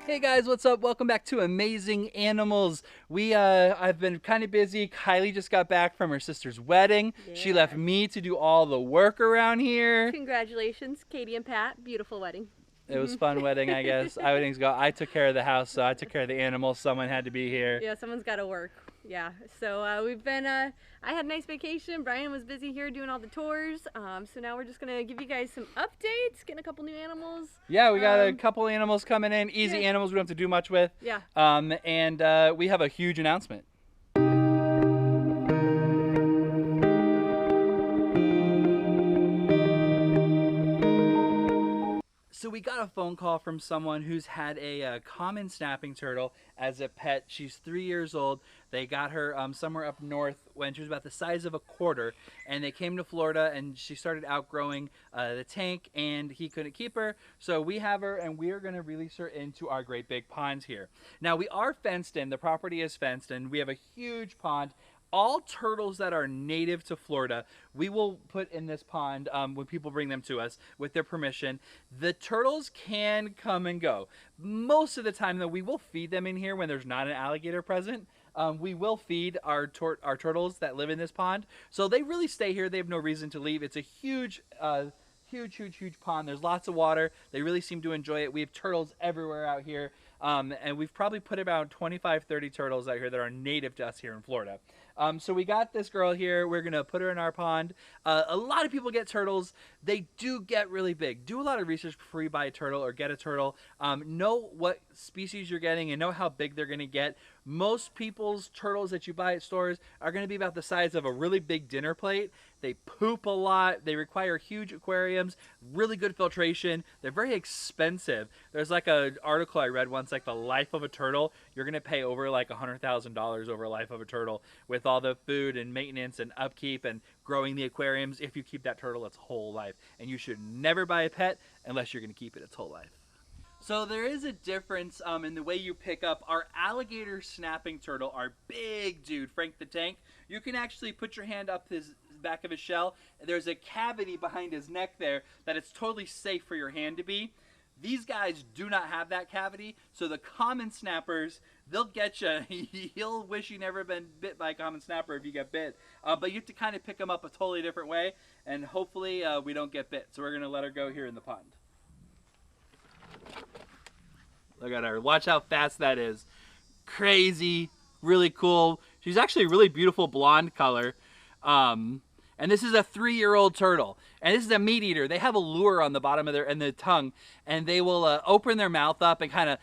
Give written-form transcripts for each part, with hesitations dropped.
Hey guys, what's up? Welcome back to Amazing Animals. I've been kind of busy. Kylie just got back from her sister's wedding. She left me to do all the work around here. Congratulations, Katie and Pat. Beautiful wedding. It was a fun wedding, I guess. I took care of the house, so I took care of the animals. Someone had to be here. Yeah, someone's got to work. Yeah, so we've been, I had a nice vacation. Brian was busy here doing all the tours. So now we're just going to give you guys some updates, getting a couple new animals. Yeah, we got a couple animals coming in. Easy animals we don't have to do much with. Yeah. And we have a huge announcement. So we got a phone call from someone who's had a common snapping turtle as a pet. She's 3 years old. They got her somewhere up north when she was about the size of a quarter, and they came to Florida, and she started outgrowing the tank, and he couldn't keep her. So we have her, and we are going to release her into our great big ponds here. Now, we are fenced in. The property is fenced, and we have a huge pond. All turtles that are native to Florida, we will put in this pond when people bring them to us with their permission. The turtles can come and go. Most of the time, though, we will feed them in here when there's not an alligator present. We will feed our turtles that live in this pond. So they really stay here. They have no reason to leave. It's a huge pond. There's lots of water. They really seem to enjoy it. We have turtles everywhere out here. And we've probably put about 25, 30 turtles out here that are native to us here in Florida. So we got this girl here. We're going to put her in our pond. A lot of people get turtles. They do get really big. Do a lot of research before you buy a turtle or get a turtle. Know what species you're getting and know how big they're going to get. Most people's turtles that you buy at stores are going to be about the size of a really big dinner plate. They poop a lot. They require huge aquariums, really good filtration. They're very expensive. There's like an article I read once, like the life of a turtle. You're going to pay over like $100,000 over a life of a turtle with all the food and maintenance and upkeep and growing the aquariums if you keep that turtle its whole life. And you should never buy a pet unless you're going to keep it its whole life. So there is a difference in the way you pick up our alligator snapping turtle, our big dude, Frank the Tank. You can actually put your hand up his back of his shell. There's a cavity behind his neck there that it's totally safe for your hand to be. These guys do not have that cavity, so the common snappers, they'll get you. You'll wish you never been bit by a common snapper if you get bit. But you have to kind of pick them up a totally different way, and hopefully we don't get bit. So we're going to let her go here in the pond. Look at her. Watch how fast that is. Crazy. Really cool. She's actually a really beautiful blonde color. And this is a 3-year-old turtle. And this is a meat eater. They have a lure on the bottom of their tongue. And they will open their mouth up and kind of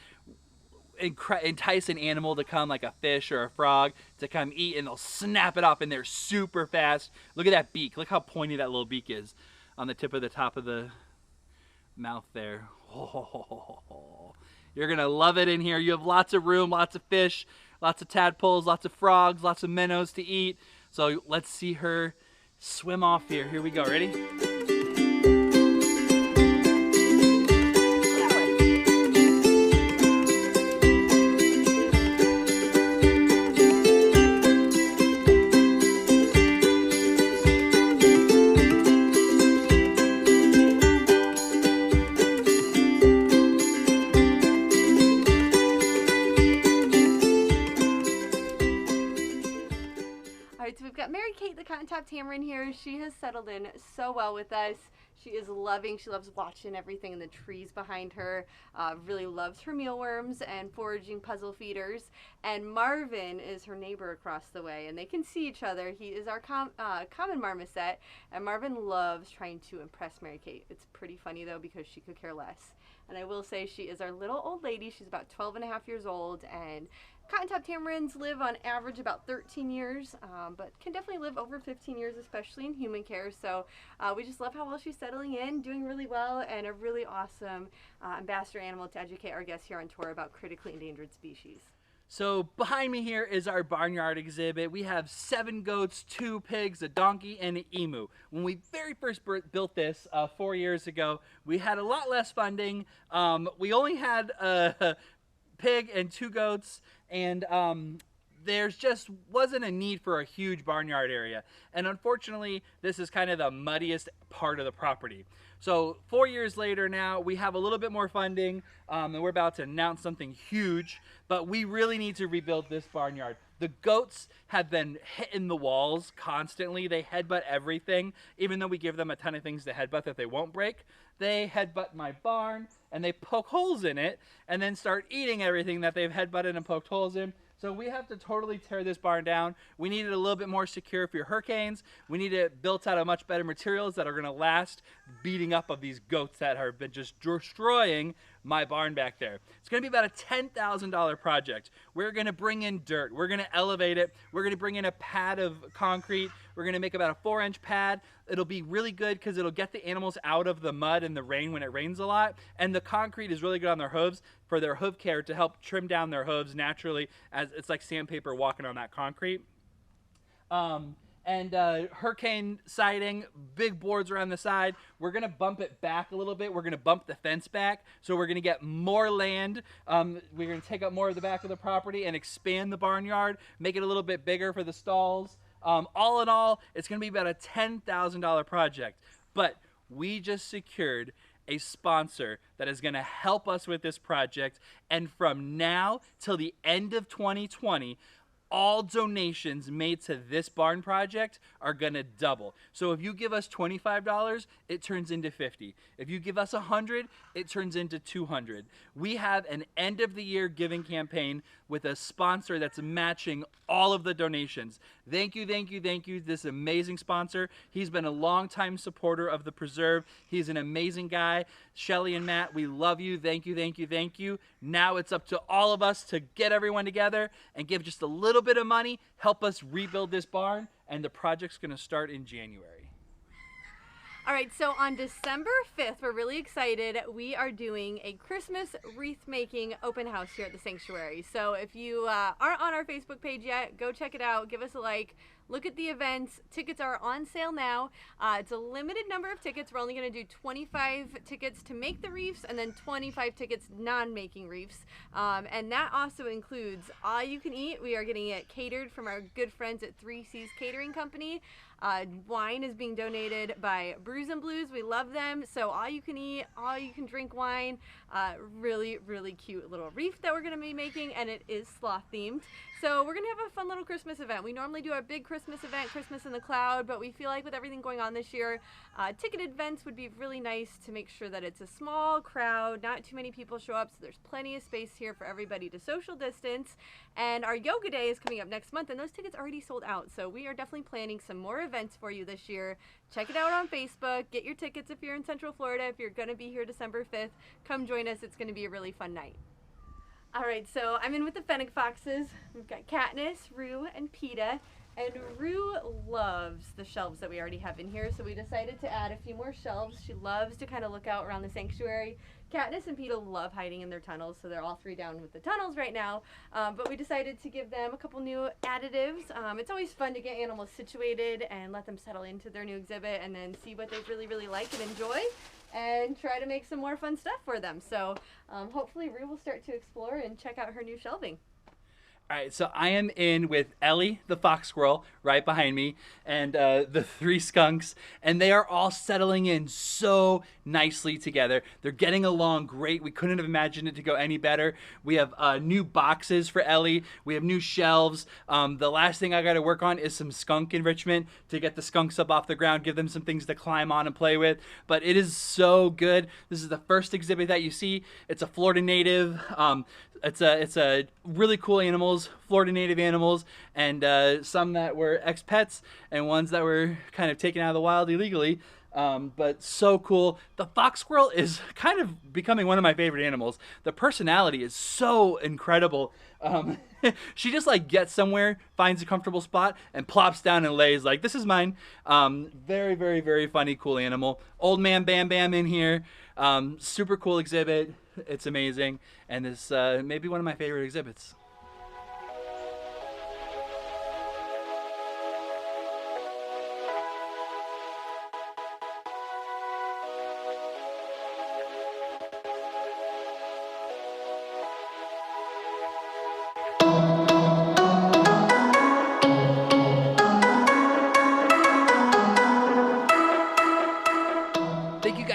entice an animal to come, like a fish or a frog, to come eat. And they'll snap it off. And they're super fast. Look at that beak. Look how pointy that little beak is on the tip of the top of the mouth there. Oh, you're going to love it in here. You have lots of room, lots of fish, lots of tadpoles, lots of frogs, lots of minnows to eat. So let's see her swim off here. Here we go. Ready? So we've got Mary Kate the Cotton-Top Tamarin here. She has settled in so well with us. She loves watching everything in the trees behind her. Really loves her mealworms and foraging puzzle feeders. And Marvin is her neighbor across the way, and they can see each other. He is our common marmoset, and Marvin loves trying to impress Mary Kate. It's pretty funny though because she could care less. And I will say she is our little old lady. She's about 12 and a half years old, and Cotton-Top Tamarins live on average about 13 years, but can definitely live over 15 years, especially in human care. So we just love how well she's settling in, doing really well, and a really awesome ambassador animal to educate our guests here on tour about critically endangered species. So behind me here is our barnyard exhibit. We have 7 goats, 2 pigs, a donkey, and an emu. When we very first built this 4 years ago, we had a lot less funding. We only had a pig and 2 goats, and there's just wasn't a need for a huge barnyard area. And unfortunately, this is kind of the muddiest part of the property. So 4 years later now, we have a little bit more funding, and we're about to announce something huge, but we really need to rebuild this barnyard. The goats have been hitting the walls constantly. They headbutt everything, even though we give them a ton of things to headbutt that they won't break. They headbutt my barn, and they poke holes in it, and then start eating everything that they've headbutted and poked holes in. So we have to totally tear this barn down. We need it a little bit more secure for your hurricanes. We need it built out of much better materials that are going to last beating up of these goats that have been just destroying my barn back there. It's going to be about a $10,000 project. We're going to bring in dirt. We're going to elevate it. We're going to bring in a pad of concrete. We're going to make about a 4-inch pad. It'll be really good because it'll get the animals out of the mud and the rain when it rains a lot. And the concrete is really good on their hooves for their hoof care to help trim down their hooves naturally, as it's like sandpaper walking on that concrete. Hurricane siding, big boards around the side. We're going to bump it back a little bit. We're going to bump the fence back. So we're going to get more land. We're going to take up more of the back of the property and expand the barnyard, make it a little bit bigger for the stalls. All in all, it's going to be about a $10,000 project. But we just secured a sponsor that is going to help us with this project. And from now till the end of 2020, all donations made to this barn project are gonna double. So if you give us $25, it turns into $50. If you give us $100, it turns into $200. We have an end of the year giving campaign with a sponsor that's matching all of the donations. Thank you, thank you, thank you. This amazing sponsor. He's been a longtime supporter of the preserve. He's an amazing guy. Shelly and Matt, we love you. Thank you, thank you, thank you. Now it's up to all of us to get everyone together and give just a little bit of money, help us rebuild this barn, and the project's gonna start in January. All right, so on December 5th, we're really excited. We are doing a Christmas wreath making open house here at the sanctuary. So if you aren't on our Facebook page yet, go check it out. Give us a like. Look at the events. Tickets are on sale now. It's a limited number of tickets. We're only going to do 25 tickets to make the reefs and then 25 tickets non-making reefs. And that also includes all you can eat. We are getting it catered from our good friends at 3 C's Catering Company. Wine is being donated by Brews and Blues. We love them. So all you can eat, all you can drink wine. Really, really cute little reef that we're going to be making, and it is sloth themed. So we're going to have a fun little Christmas event. We normally do our big Christmas event, Christmas in the Cloud, but we feel like with everything going on this year, ticketed events would be really nice to make sure that it's a small crowd, not too many people show up, so there's plenty of space here for everybody to social distance. And our yoga day is coming up next month, and those tickets already sold out. So we are definitely planning some more events for you this year. Check it out on Facebook. Get your tickets if you're in Central Florida. If you're going to be here December 5th, come join us. It's going to be a really fun night. All right, so I'm in with the Fennec Foxes. We've got Katniss, Rue, and Peta. And Rue loves the shelves that we already have in here, so we decided to add a few more shelves. She loves to kind of look out around the sanctuary. Katniss and Peta love hiding in their tunnels, so they're all three down with the tunnels right now. But we decided to give them a couple new additives. It's always fun to get animals situated and let them settle into their new exhibit and then see what they really, really like and enjoy, and try to make some more fun stuff for them. So hopefully Rue will start to explore and check out her new shelving. All right, so I am in with Ellie, the fox squirrel, right behind me, and the 3 skunks, and they are all settling in so nicely together. They're getting along great. We couldn't have imagined it to go any better. We have new boxes for Ellie. We have new shelves. The last thing I got to work on is some skunk enrichment to get the skunks up off the ground, give them some things to climb on and play with. But it is so good. This is the first exhibit that you see. It's a Florida native. It's a really cool animals, Florida native animals, and some that were ex-pets and ones that were kind of taken out of the wild illegally. But so cool. The fox squirrel is kind of becoming one of my favorite animals. The personality is so incredible. She just like gets somewhere, finds a comfortable spot, and plops down and lays like, this is mine. Very, very, very funny, cool animal. Old man Bam Bam in here. Super cool exhibit. It's amazing. And this may be one of my favorite exhibits.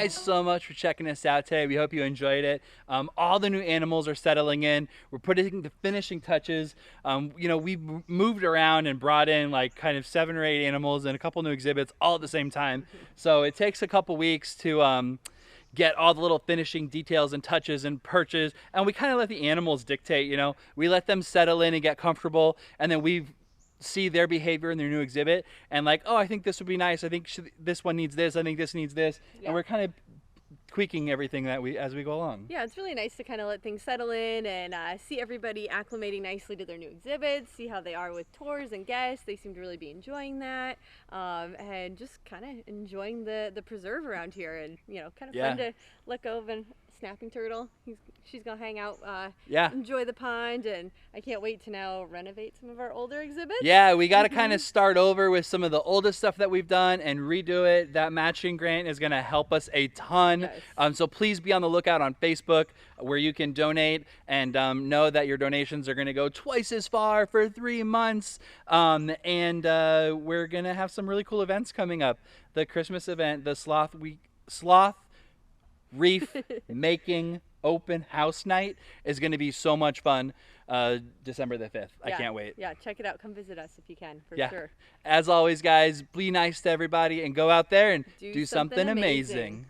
guys so much for checking us out today. We hope you enjoyed it. All the new animals are settling in. We're putting the finishing touches. We've moved around and brought in like kind of 7 or 8 animals and a couple new exhibits all at the same time. So it takes a couple weeks to get all the little finishing details and touches and perches, and we kind of let the animals dictate. We let them settle in and get comfortable, and then we see their behavior in their new exhibit and like, oh, I think this would be nice, I think this one needs this, I think this needs this. Yeah. And we're kind of tweaking everything as we go along. Yeah, it's really nice to kind of let things settle in and see everybody acclimating nicely to their new exhibits, see how they are with tours and guests. They seem to really be enjoying that, and just kind of enjoying the preserve around here, and kind of fun to let go of a snapping turtle. She's gonna hang out, enjoy the pond, and I can't wait to now renovate some of our older exhibits. Yeah, we got to kind of start over with some of the oldest stuff that we've done and redo it. That matching grant is gonna help us a ton. Yes. So please be on the lookout on Facebook where you can donate, and know that your donations are gonna go twice as far for 3 months. We're gonna have some really cool events coming up. The Christmas event, the Sloth Reef Making Open House Night is going to be so much fun. December the 5th. I can't wait. Yeah, check it out. Come visit us if you can, for sure. As always, guys, be nice to everybody and go out there and do something amazing.